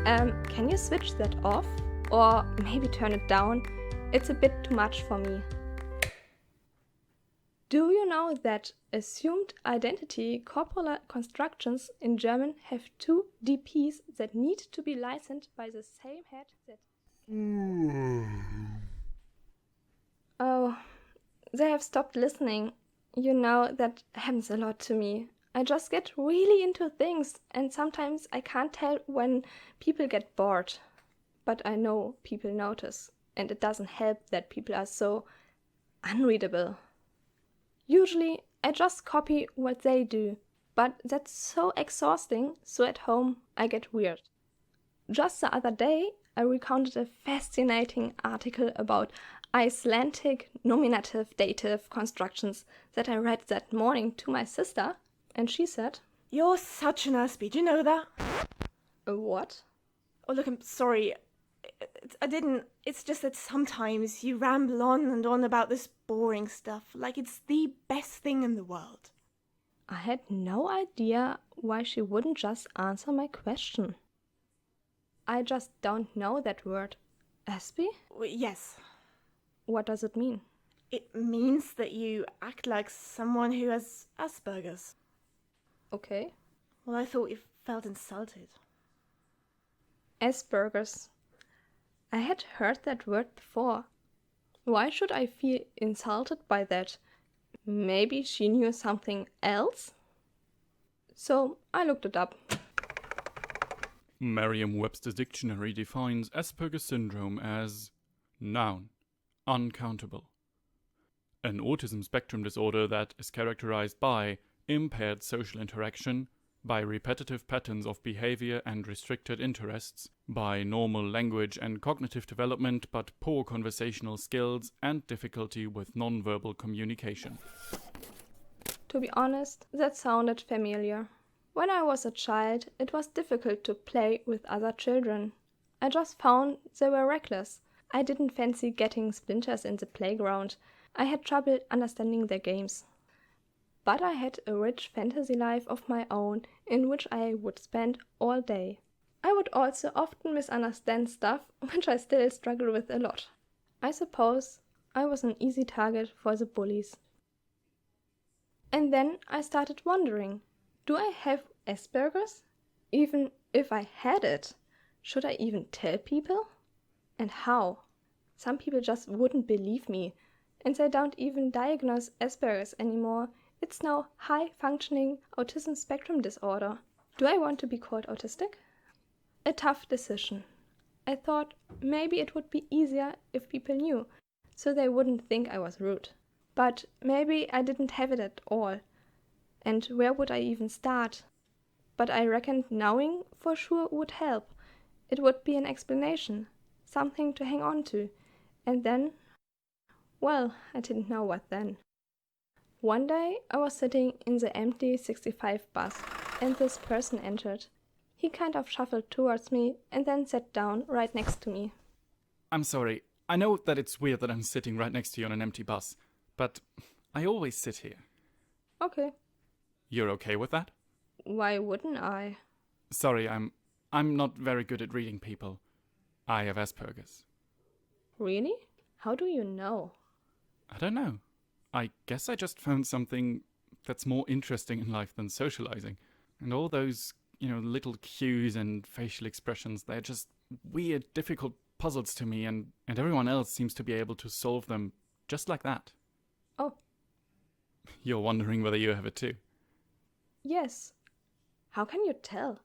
Can you switch that off? Or maybe turn it down? It's a bit too much for me. Do you know that assumed identity corporal constructions in German have 2 DPs that need to be licensed by the same head that... Oh, they have stopped listening. You know, that happens a lot to me. I just get really into things, and sometimes I can't tell when people get bored. But I know people notice, and it doesn't help that people are so unreadable. Usually, I just copy what they do, but that's so exhausting, so at home I get weird. Just the other day, I recounted a fascinating article about Icelandic nominative-dative constructions that I read that morning to my sister, and she said, "You're such an Aspie, do you know that?" "A what?" "Oh, look, I'm sorry. I didn't. It's just that sometimes you ramble on and on about this boring stuff, like it's the best thing in the world." I had no idea why she wouldn't just answer my question. I just don't know that word. Aspie? Yes. What does it mean? It means that you act like someone who has Asperger's. Okay. Well, I thought you felt insulted. Asperger's. I had heard that word before. Why should I feel insulted by that? Maybe she knew something else? So I looked it up. Merriam-Webster's dictionary defines Asperger's syndrome as noun, uncountable. An autism spectrum disorder that is characterized by impaired social interaction, by repetitive patterns of behavior and restricted interests, by normal language and cognitive development but poor conversational skills and difficulty with nonverbal communication. To be honest, that sounded familiar. When I was a child, it was difficult to play with other children. I just found they were reckless. I didn't fancy getting splinters in the playground. I had trouble understanding their games. But I had a rich fantasy life of my own in which I would spend all day. I would also often misunderstand stuff, which I still struggle with a lot. I suppose I was an easy target for the bullies. And then I started wondering, do I have Asperger's? Even if I had it, should I even tell people? And how? Some people just wouldn't believe me, and they don't even diagnose Asperger's anymore. It's now high-functioning autism spectrum disorder. Do I want to be called autistic? A tough decision. I thought maybe it would be easier if people knew, so they wouldn't think I was rude. But maybe I didn't have it at all. And where would I even start? But I reckoned knowing for sure would help. It would be an explanation, something to hang on to. And then, well, I didn't know what then. One day I was sitting in the empty 65 bus and this person entered. He kind of shuffled towards me and then sat down right next to me. I'm sorry, I know that it's weird that I'm sitting right next to you on an empty bus, but I always sit here. Okay. You're okay with that? Why wouldn't I? Sorry, I'm not very good at reading people. I have Asperger's. Really? How do you know? I don't know. I guess I just found something that's more interesting in life than socializing. And all those, little cues and facial expressions, they're just weird, difficult puzzles to me, and everyone else seems to be able to solve them just like that. Oh. You're wondering whether you have it too? Yes. How can you tell?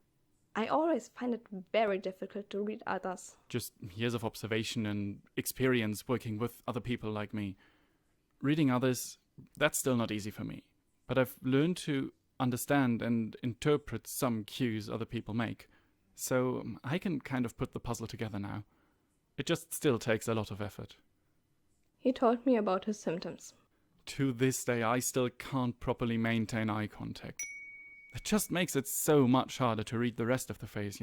I always find it very difficult to read others. Just years of observation and experience working with other people like me. Reading others, that's still not easy for me. But I've learned to understand and interpret some cues other people make. So I can kind of put the puzzle together now. It just still takes a lot of effort. He told me about his symptoms. To this day, I still can't properly maintain eye contact. It just makes it so much harder to read the rest of the face,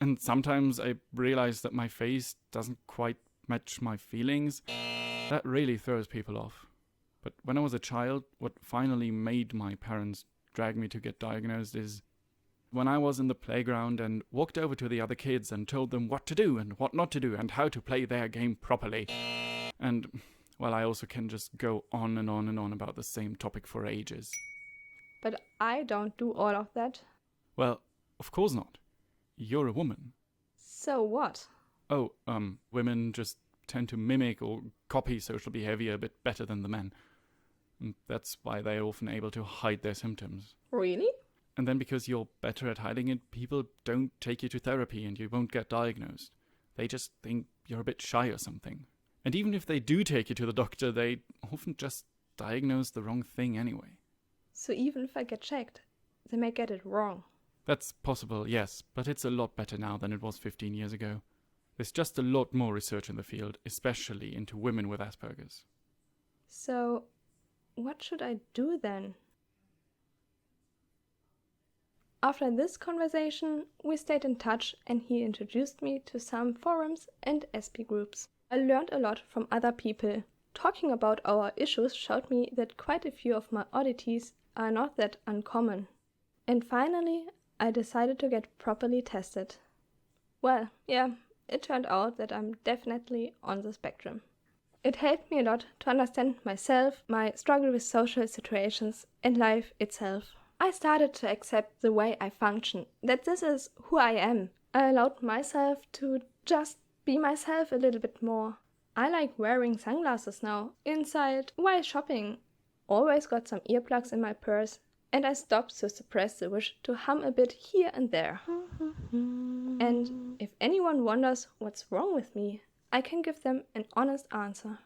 And sometimes I realize that my face doesn't quite match my feelings. That really throws people off. But when I was a child, what finally made my parents drag me to get diagnosed is when I was in the playground and walked over to the other kids and told them what to do and what not to do and how to play their game properly. And, well, I also can just go on and on and on about the same topic for ages. But I don't do all of that. Well, of course not. You're a woman. So what? Oh, women just tend to mimic or copy social behavior a bit better than the men. And that's why they're often able to hide their symptoms. Really? And then because you're better at hiding it, people don't take you to therapy and you won't get diagnosed. They just think you're a bit shy or something. And even if they do take you to the doctor, they often just diagnose the wrong thing anyway. So even if I get checked, they may get it wrong. That's possible, yes, but it's a lot better now than it was 15 years ago. There's just a lot more research in the field, especially into women with Asperger's. So, what should I do then? After this conversation, we stayed in touch and he introduced me to some forums and SP groups. I learned a lot from other people. Talking about our issues showed me that quite a few of my oddities are not that uncommon. And finally, I decided to get properly tested. Well, yeah, it turned out that I'm definitely on the spectrum. It helped me a lot to understand myself, my struggle with social situations, and life itself. I started to accept the way I function, that this is who I am. I allowed myself to just be myself a little bit more. I like wearing sunglasses now, inside, while shopping. Always got some earplugs in my purse, and I stopped to suppress the wish to hum a bit here and there. And if anyone wonders what's wrong with me, I can give them an honest answer.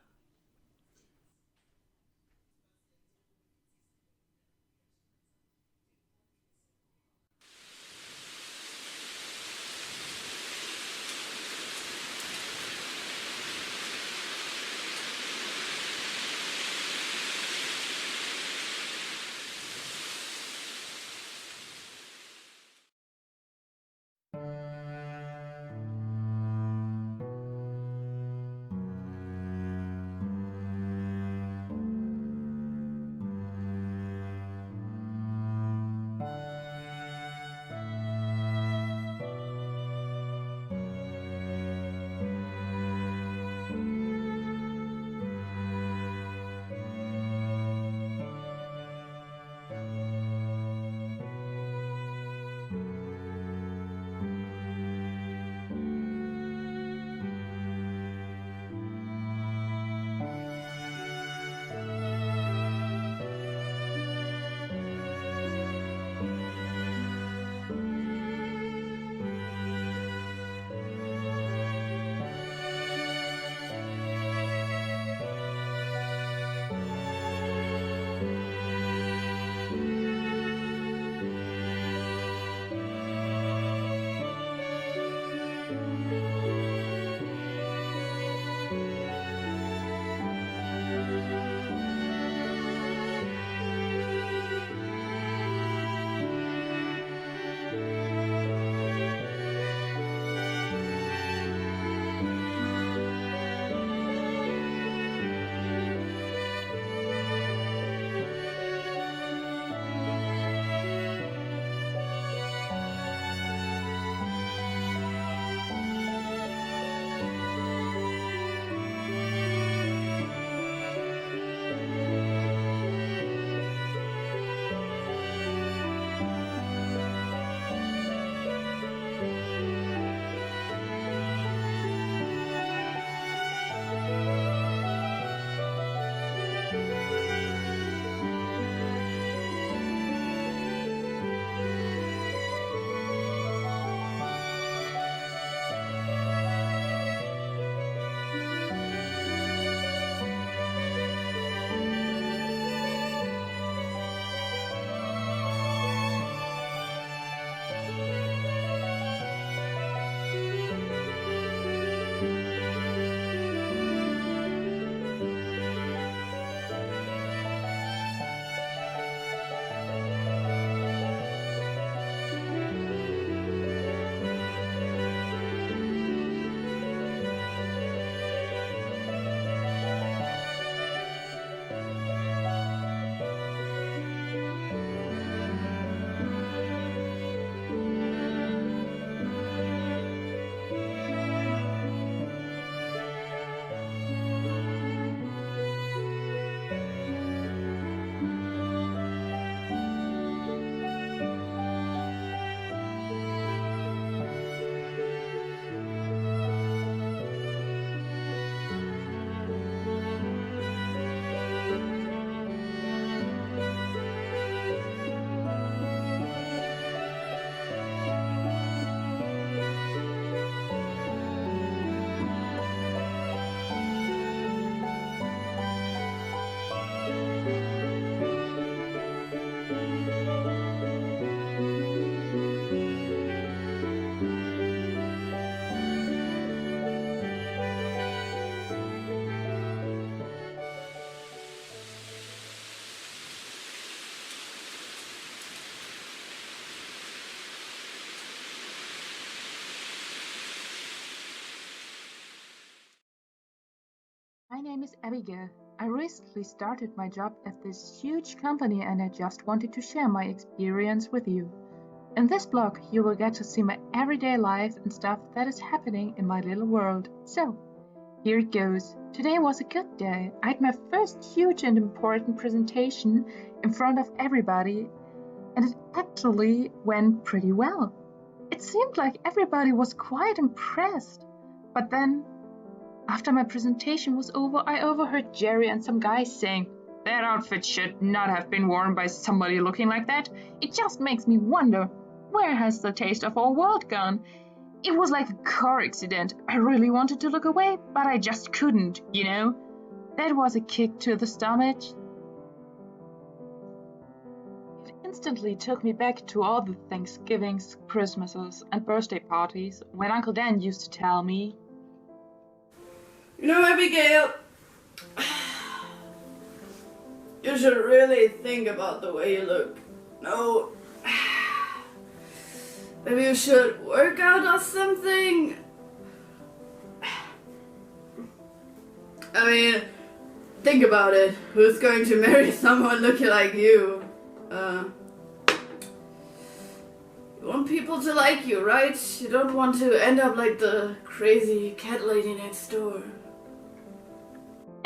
is Abigail. I recently started my job at this huge company and I just wanted to share my experience with you. In this blog, you will get to see my everyday life and stuff that is happening in my little world. So, here it goes. Today was a good day. I had my first huge and important presentation in front of everybody, and it actually went pretty well. It seemed like everybody was quite impressed. But then, after my presentation was over, I overheard Jerry and some guys saying, "That outfit should not have been worn by somebody looking like that. It just makes me wonder, where has the taste of our world gone?" It was like a car accident. I really wanted to look away, but I just couldn't, you know? That was a kick to the stomach. It instantly took me back to all the Thanksgivings, Christmases, and birthday parties when Uncle Dan used to tell me, "You know, Abigail, you should really think about the way you look. No, maybe you should work out or something. I mean, think about it. Who's going to marry someone looking like you? You want people to like you, right? You don't want to end up like the crazy cat lady next door."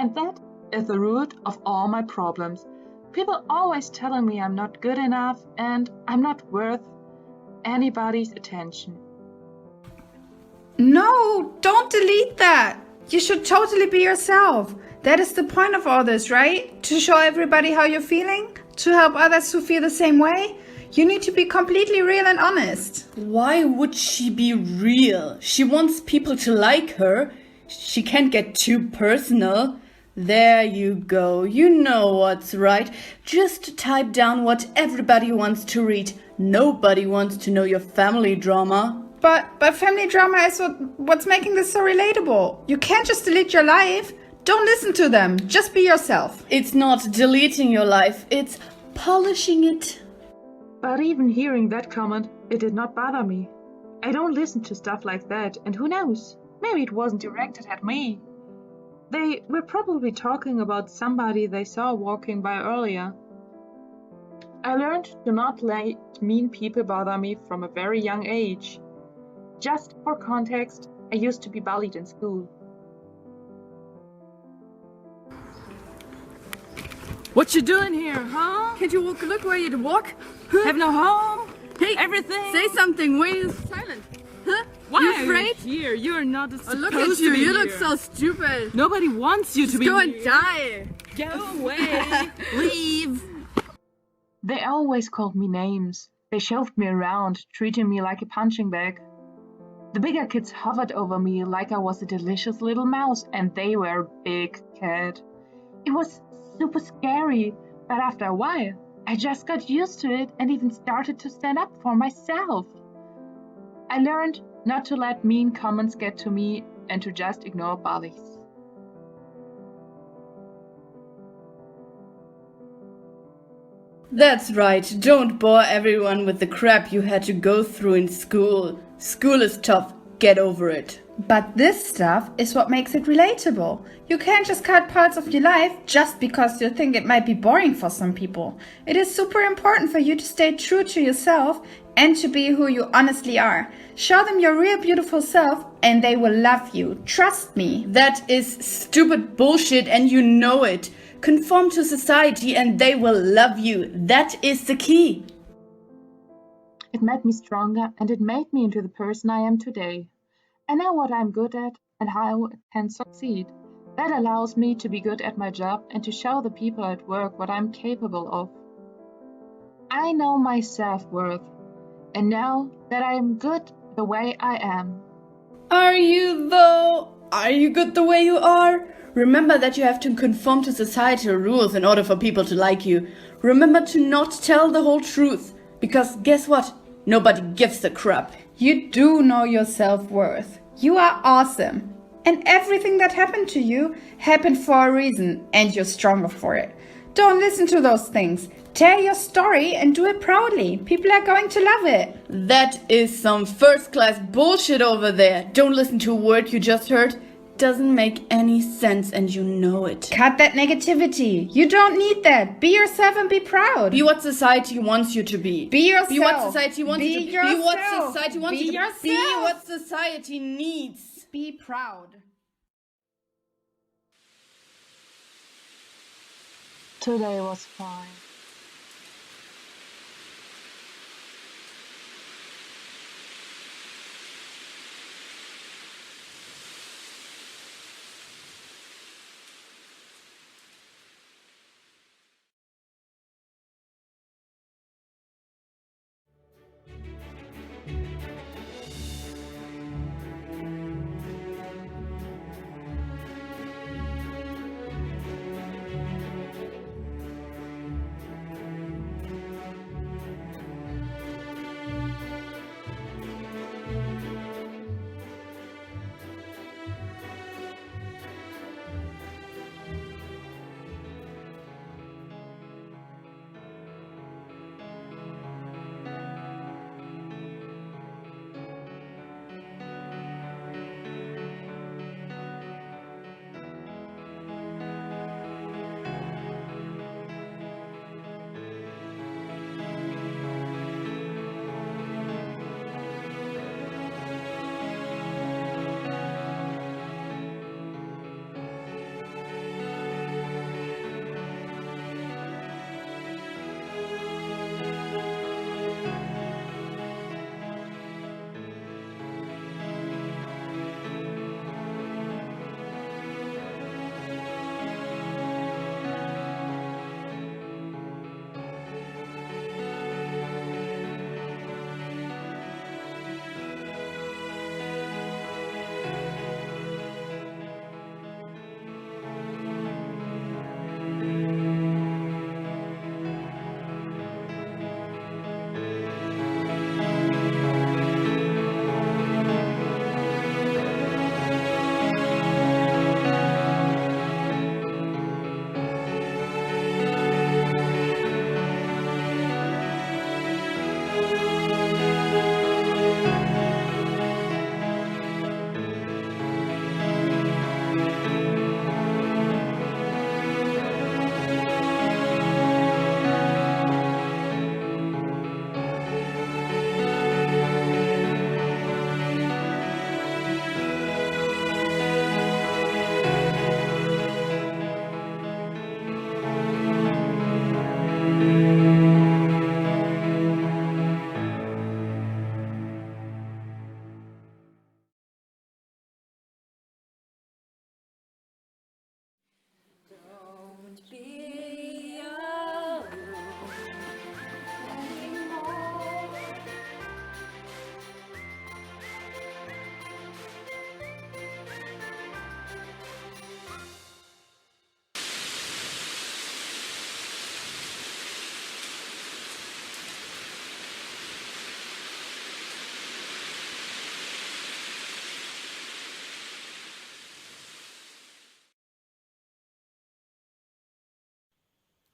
and that is the root of all my problems. People always telling me I'm not good enough and I'm not worth anybody's attention. No, don't delete that. You should totally be yourself. That is the point of all this, right? To show everybody how you're feeling, to help others who feel the same way. You need to be completely real and honest. Why would she be real? She wants people to like her. She can't get too personal. There you go. You know what's right. Just type down what everybody wants to read. Nobody wants to know your family drama. But family drama is what's making this so relatable. You can't just delete your life. Don't listen to them. Just be yourself. It's not deleting your life. It's polishing it. But even hearing that comment, it did not bother me. I don't listen to stuff like that, and who knows? Maybe it wasn't directed at me. They were probably talking about somebody they saw walking by earlier. I learned to not let mean people bother me from a very young age. Just for context, I used to be bullied in school. What you doing here, huh? Can't you look where you walk? Huh? Have no home? Hey, everything. Say something. Why are you silent? Huh? Why you afraid? Are you here? You're not supposed look at you. to be You here. look so stupid. Nobody wants you to be Go here. and die. Go away. Leave. They always called me names. They shoved me around, treating me like a punching bag. The bigger kids hovered over me like I was a delicious little mouse, and they were a big cat. It was super scary, but after a while, I just got used to it and even started to stand up for myself. I learned not to let mean comments get to me and to just ignore bullies. That's right. Don't bore everyone with the crap you had to go through in school. School is tough. Get over it. But this stuff is what makes it relatable. You can't just cut parts of your life just because you think it might be boring for some people. It is super important for you to stay true to yourself and to be who you honestly are. Show them your real beautiful self and they will love you. Trust me. That is stupid bullshit and you know it. Conform to society and they will love you. That is the key. It made me stronger and it made me into the person I am today. I know what I'm good at and how I can succeed. That allows me to be good at my job and to show the people at work what I'm capable of. I know my self-worth and know that I am good the way I am. Are you though? Are you good the way you are? Remember that you have to conform to societal rules in order for people to like you. Remember to not tell the whole truth. Because guess what? Nobody gives a crap. You do know your self-worth. You are awesome. And everything that happened to you happened for a reason, and you're stronger for it. Don't listen to those things. Tell your story and do it proudly. People are going to love it. That is some first-class bullshit over there. Don't listen to a word you just heard. doesn't make any sense and you know it. Cut that negativity. You don't need that. Be yourself and be proud. Be what society wants you to be. Be yourself. Be what society wants Be you to be. yourself. Be what society wants Be you to yourself. be. Be what society needs. Be proud. Today was fine.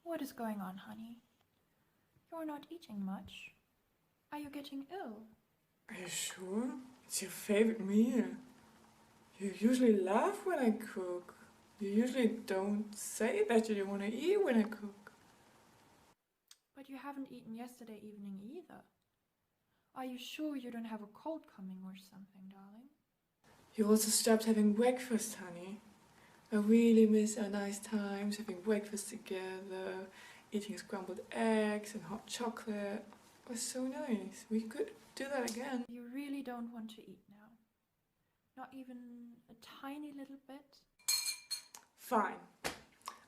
What is going on, honey? You're not eating much. Are you getting ill? Are you sure? It's your favorite meal. You usually laugh when I cook. You usually don't say that you don't want to eat when I cook. But you haven't eaten yesterday evening either. Are you sure you don't have a cold coming or something, darling? You also stopped having breakfast, honey. I really miss our nice times, having breakfast together, eating scrambled eggs and hot chocolate. It was so nice. We could do that again. You really don't want to eat now? Not even a tiny little bit? Fine.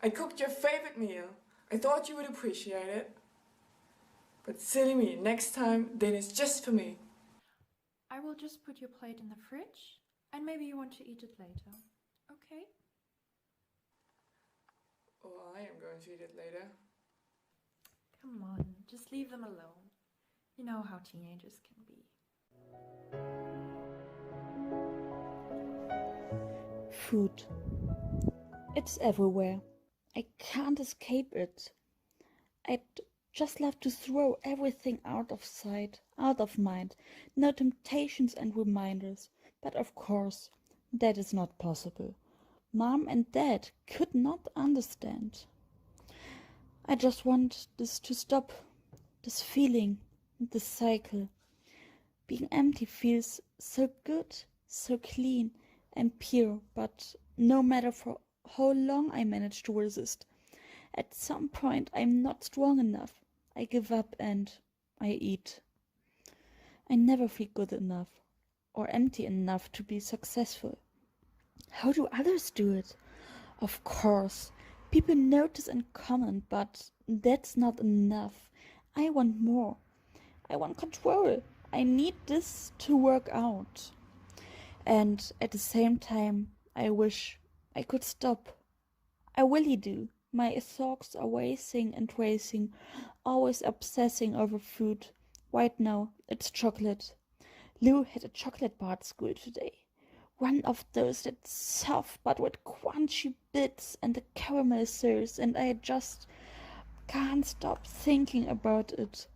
I cooked your favorite meal. I thought you would appreciate it. But silly me, next time dinner's just for me. I will just put your plate in the fridge, and maybe you want to eat it later. Okay? Oh, I am going to eat it later. Come on, just leave them alone. You know how teenagers can be. Food. It's everywhere. I can't escape it. I'd just love to throw everything out of sight, out of mind. No temptations and reminders. But of course, That is not possible. Mom and Dad could not understand. I just want this to stop, this feeling, this cycle. Being empty feels so good, so clean and pure, but no matter for how long I manage to resist, at some point I'm not strong enough. I give up and I eat. I never feel good enough or empty enough to be successful. How do others do it? Of course, people notice and comment, but that's not enough. I want more. I want control. I need this to work out. And at the same time, I wish I could stop. I really do. My thoughts are racing and racing, always obsessing over food. Right now, it's chocolate. Lou had a chocolate bar at school today. One of those that's soft but with crunchy bits and the caramel sauce, and I just can't stop thinking about it.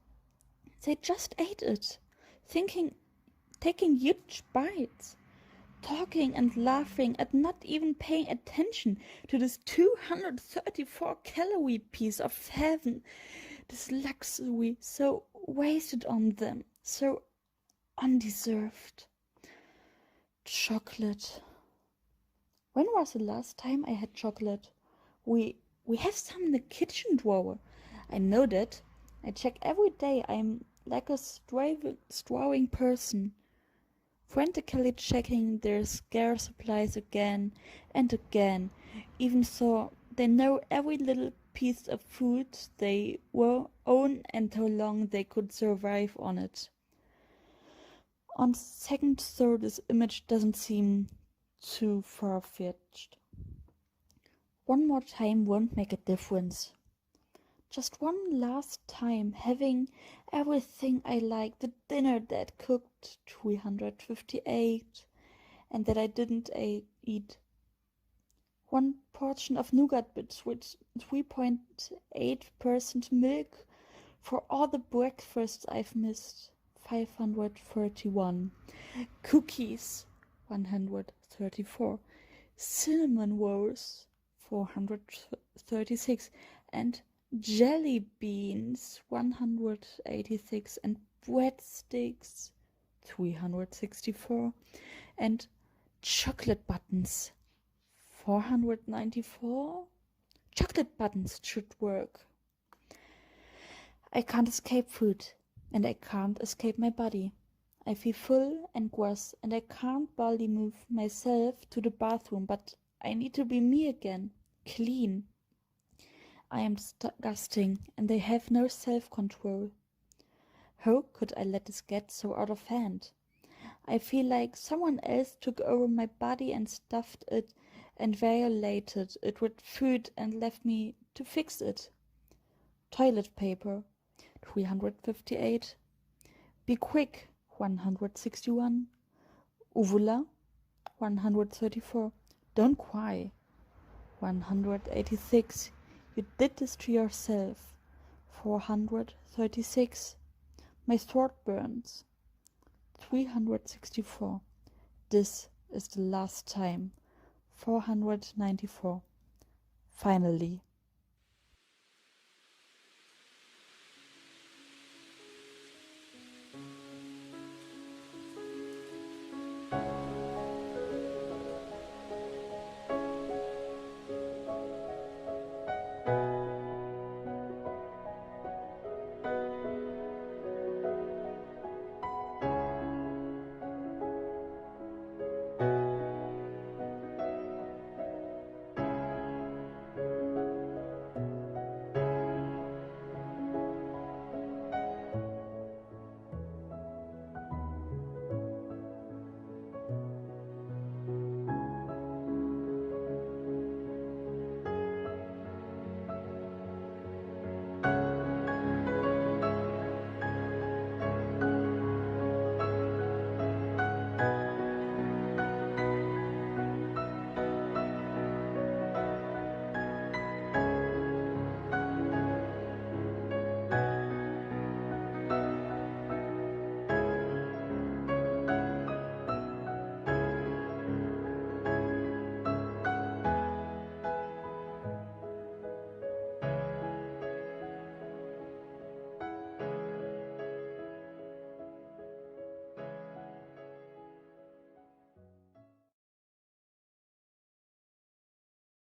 They just ate it, taking huge bites, talking and laughing and not even paying attention to this 234-calorie piece of heaven, this luxury so wasted on them, so undeserved. Chocolate. When was the last time I had chocolate? We have some in the kitchen drawer. I know that. I check every day. I'm like a striving person, frantically checking their scarce supplies again and again, even so they know every little piece of food they will own and how long they could survive on it. On second thought, this image doesn't seem too far-fetched. One more time won't make a difference. Just one last time having everything I like, the dinner that cooked 358 and that I didn't eat. One portion of nougat bits with 3.8% milk for all the breakfasts I've missed. 531. Cookies, 134. Cinnamon rolls, 436. And jelly beans, 186. And breadsticks, 364. And chocolate buttons, 494. Chocolate buttons should work. I can't escape food. And I can't escape my body. I feel full and gross, and I can't barely move myself to the bathroom, but I need to be me again, clean. I am disgusting, and I have no self-control. How could I let this get so out of hand? I feel like someone else took over my body and stuffed it and violated it with food and left me to fix it. Toilet paper. 358. Be quick, 161. Uvula, 134. Don't cry, 186. You did this to yourself, 436. My throat burns, 364. This is the last time, 494. Finally.